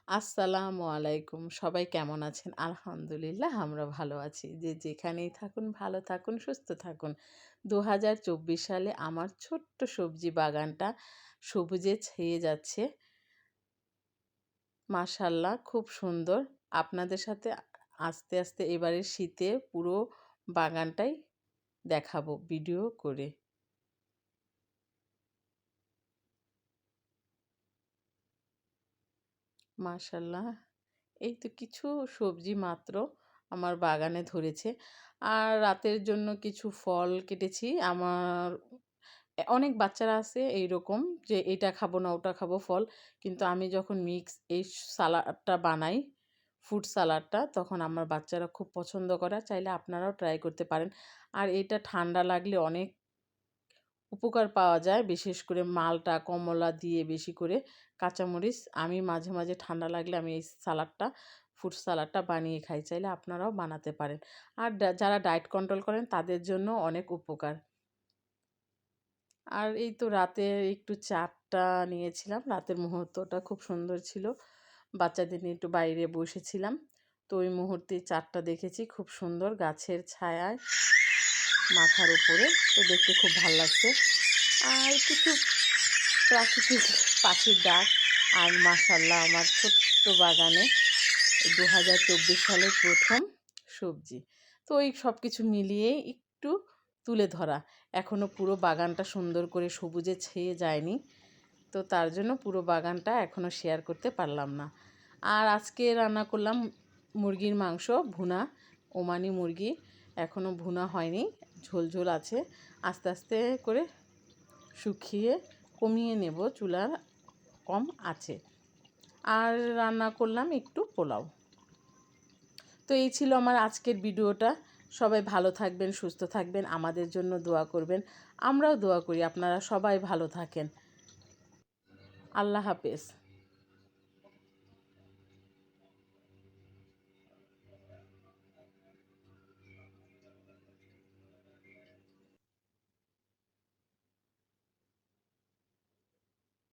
আসসালামু আলাইকুম। সবাই কেমন আছেন? আলহামদুলিল্লাহ আমরা ভালো আছি। যে যেখানেই থাকুন ভালো থাকুন, সুস্থ থাকুন। ২০২৪ সালে আমার ছোট্ট সবজি বাগানটা সবুজে ছেয়ে যাচ্ছে। মাশাআল্লাহ খুব সুন্দর। আপনাদের সাথে আস্তে, আস্তে এবারের শীতে পুরো বাগানটাই দেখাবো ভিডিও করে। মাশাআল্লাহ এই তো কিছু সবজি মাত্র আমার বাগানে ধরেছে। আর রাতের জন্য কিছু ফল কেটেছি। আমার অনেক বাচ্চারা আছে এইরকম যে এটা খাবো না ওটা খাবো ফল। কিন্তু আমি যখন মিক্স এই সালাডটা বানাই, ফ্রুট সালাডটা তখন আমার বাচ্চারা খুব পছন্দ করে। চাইলে আপনারাও ট্রাই করতে পারেন। আর এটা ঠান্ডা লাগলে অনেক উপকার পাওয়া যায়। বিশেষ করে মালটা, কমলা দিয়ে বেশি করে কাঁচামরিচ আমি মাঝে, মাঝে ঠান্ডা লাগলে আমি এই সালাডটা, ফ্রুট সালাডটা বানিয়ে খাই। চাইলে আপনারাও বানাতে পারেন। আর যারা ডায়েট কন্ট্রোল করেন তাদের জন্য অনেক উপকার। আর এই তো রাতে একটু চাটা নিয়েছিলাম। রাতের মুহূর্তটা খুব সুন্দর ছিল। বাচ্চাদের নিয়ে একটু বাইরে বসেছিলাম। তো ওই মুহূর্তে চাঁদটা দেখেছি খুব সুন্দর গাছের ছায়ায় মাথার উপরে। তো দেখতে খুব ভাল লাগছে। আর কিছু প্রাকৃতিক পাখির ডাক। আর মাশাআল্লাহ আমার ছোট্ট বাগানে ২০২৪ সালের ১ম সবজি। তো এই সব কিছু মিলিয়ে একটু তুলে ধরা। এখনও পুরো বাগানটা সুন্দর করে সবুজে ছেয়ে যায়নি। তো তার জন্য পুরো বাগানটা এখনও শেয়ার করতে পারলাম না। আর আজকে রান্না করলাম মুরগির মাংস ভুনা, ওমানি মুরগি। এখনও ভুনা হয়নি, ঝোল ঝোল আছে। আস্তে আস্তে করে শুকিয়ে কমিয়ে নেব, চুলা কম আছে। আর রান্না করলাম একটু পোলাও। তো এই ছিল আমার আজকের ভিডিওটা। সবাই ভালো থাকবেন, সুস্থ থাকবেন, আমাদের জন্য দোয়া করবেন। আমরাও দোয়া করি আপনারা সবাই ভালো থাকেন। আল্লাহ হাফেজ।